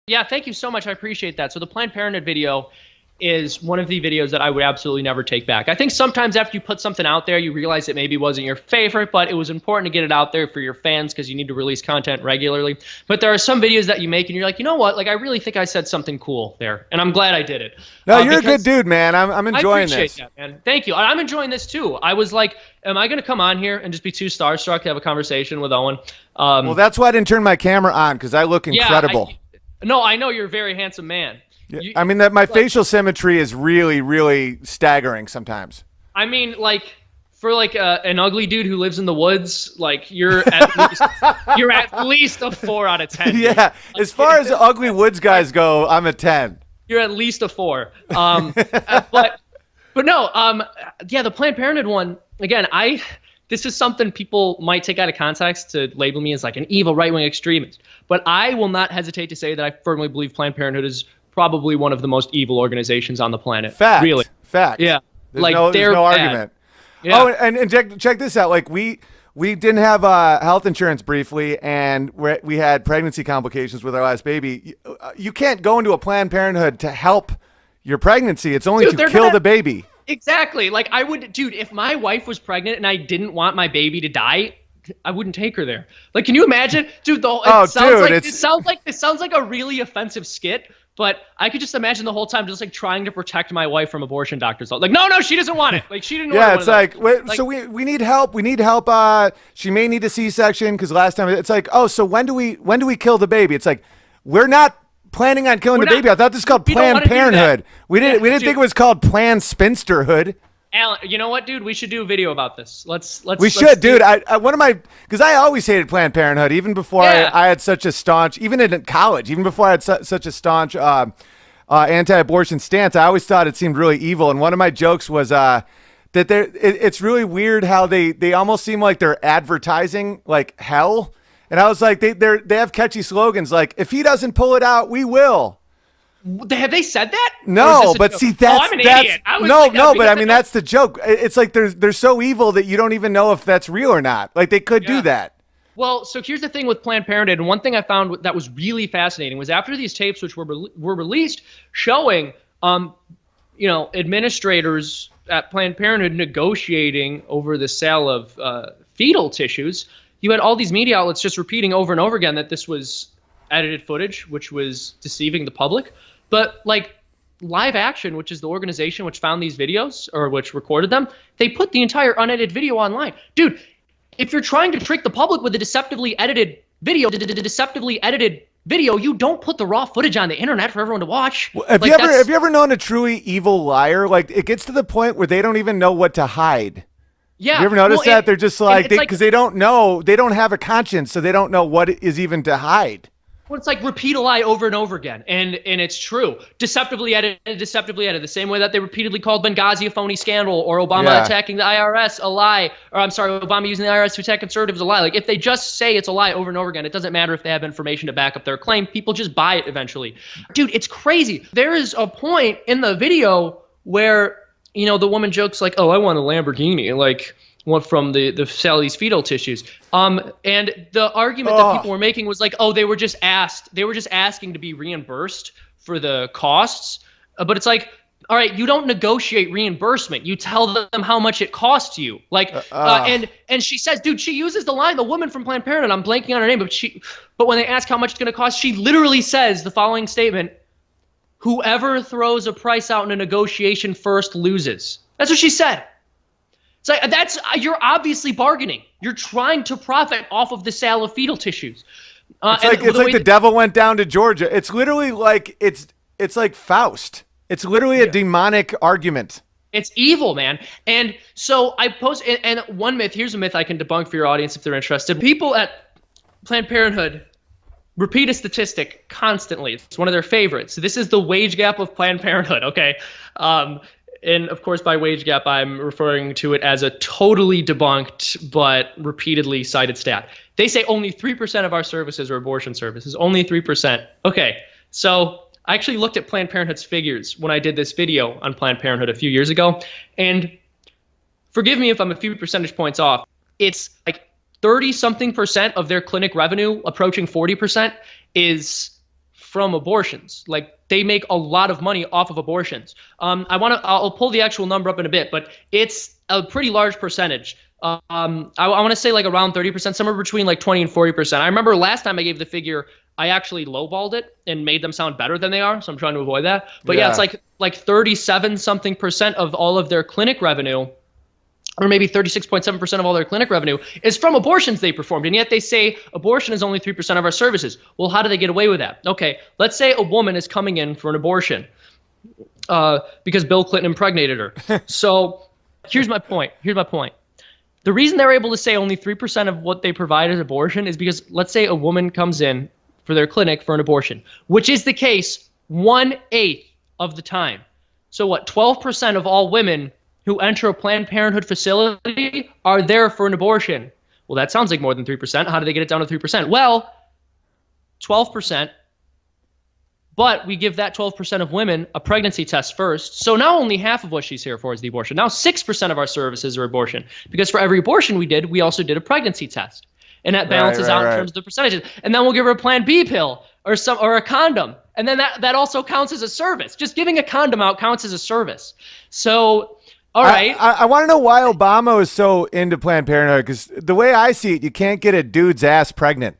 Yeah, thank you so much. I appreciate that. So the Planned Parenthood video is one of the videos that I would absolutely never take back. I think sometimes after you put something out there, you realize it maybe wasn't your favorite, but it was important to get it out there for your fans because you need to release content regularly. But there are some videos that you make and you're like, you know what? Like, I really think I said something cool there, and I'm glad I did it. No, you're a good dude, man. I'm enjoying this. I appreciate that, man. Thank you. I'm enjoying this too. I was like, am I going to come on here and just be too starstruck to have a conversation with Owen? Well, that's why I didn't turn my camera on, because I look incredible. No, I know you're a very handsome man. Yeah, I mean, that my facial symmetry is really, really staggering sometimes. I mean, like, for like an ugly dude who lives in the woods, like you're at least a 4 out of 10. Yeah, like, as far as ugly woods guys go, I'm a 10. You're at least a 4. But no, yeah, the Planned Parenthood one again. This is something people might take out of context to label me as like an evil right-wing extremist. But I will not hesitate to say that I firmly believe Planned Parenthood is probably one of the most evil organizations on the planet. Fact. Really. Fact. Yeah. There's no argument. Yeah. Oh, and check this out. Like we didn't have health insurance briefly, and we had pregnancy complications with our last baby. You can't go into a Planned Parenthood to help your pregnancy. It's only to kill the baby. Exactly. Like I would, dude, if my wife was pregnant and I didn't want my baby to die, I wouldn't take her there. Like, can you imagine? Dude, it sounds like a really offensive skit. But I could just imagine the whole time just like trying to protect my wife from abortion doctors. Like, no, she doesn't want it. Like, she didn't want it. Yeah, it's like, so we need help. We need help. She may need a C-section because last time it's like, oh, so when do we kill the baby? It's like, we're not planning on killing the baby. I thought this was called Planned Parenthood. We didn't think it was called Planned Spinsterhood. Alan, you know what, dude? We should do a video about this. We should, dude. Because I always hated Planned Parenthood, even before I had such a staunch, even in college, even before I had such a staunch anti-abortion stance. I always thought it seemed really evil. And one of my jokes was that it's really weird how they almost seem like they're advertising like hell. And I was like, they have catchy slogans like, if he doesn't pull it out, we will. Have they said that? No, but see, I'm an idiot. But I mean, that's the joke. It's like they're so evil that you don't even know if that's real or not. Like they could do that. Well, so here's the thing with Planned Parenthood, and one thing I found that was really fascinating was after these tapes, which were released, showing, administrators at Planned Parenthood negotiating over the sale of fetal tissues. You had all these media outlets just repeating over and over again that this was edited footage, which was deceiving the public. But like Live Action, which is the organization which found these videos or which recorded them, they put the entire unedited video online. Dude, if you're trying to trick the public with a deceptively edited video, you don't put the raw footage on the internet for everyone to watch. Well, have you ever known a truly evil liar? Like it gets to the point where they don't even know what to hide. Yeah. You ever notice that? They're just like, because they don't know, they don't have a conscience, so they don't know what is even to hide. Well, it's like repeat a lie over and over again, and it's true. Deceptively edited. The same way that they repeatedly called Benghazi a phony scandal, or Obama attacking the IRS a lie, or I'm sorry, Obama using the IRS to attack conservatives a lie. Like if they just say it's a lie over and over again, it doesn't matter if they have information to back up their claim. People just buy it eventually. Dude, it's crazy. There is a point in the video where the woman jokes like, "Oh, I want a Lamborghini," like. One from the sale of these fetal tissues. And the argument that people were making was like, oh, they were just asking to be reimbursed for the costs. But it's like, all right, you don't negotiate reimbursement. You tell them how much it costs you. Like, and she says, dude, she uses the line, the woman from Planned Parenthood, I'm blanking on her name, but when they ask how much it's going to cost, she literally says the following statement: whoever throws a price out in a negotiation first loses. That's what she said. It's like you're obviously bargaining. You're trying to profit off of the sale of fetal tissues. It's like the devil went down to Georgia. It's literally like it's like Faust. It's literally a demonic argument. It's evil, man. And so I post and one myth. Here's a myth I can debunk for your audience if they're interested. People at Planned Parenthood repeat a statistic constantly. It's one of their favorites. This is the wage gap of Planned Parenthood. Okay. And of course, by wage gap, I'm referring to it as a totally debunked but repeatedly cited stat. They say only 3% of our services are abortion services. Only 3%. Okay, so I actually looked at Planned Parenthood's figures when I did this video on Planned Parenthood a few years ago. And forgive me if I'm a few percentage points off. It's like 30-something% of their clinic revenue, approaching 40%, is from abortions. Like, they make a lot of money off of abortions. I'll pull the actual number up in a bit, but it's a pretty large percentage. I want to say like around 30%, somewhere between like 20 and 40%. I remember last time I gave the figure, I actually lowballed it and made them sound better than they are. So I'm trying to avoid that. But yeah, it's like 37 something percent of all of their clinic revenue, or maybe 36.7% of all their clinic revenue, is from abortions they performed. And yet they say abortion is only 3% of our services. Well, how do they get away with that? Okay, let's say a woman is coming in for an abortion because Bill Clinton impregnated her. So here's my point. The reason they're able to say only 3% of what they provide is abortion is because, let's say a woman comes in for their clinic for an abortion, which is the case 1/8 of the time. So what, 12% of all women who enter a Planned Parenthood facility are there for an abortion. Well, that sounds like more than 3%. How do they get it down to 3%? Well, 12%, but we give that 12% of women a pregnancy test first. So now only half of what she's here for is the abortion. Now 6% of our services are abortion, because for every abortion we did, we also did a pregnancy test. And that balances out in terms of the percentages. And then we'll give her a Plan B pill or a condom. And then that also counts as a service. Just giving a condom out counts as a service. So, all right. I want to know why Obama is so into Planned Parenthood, because the way I see it, you can't get a dude's ass pregnant.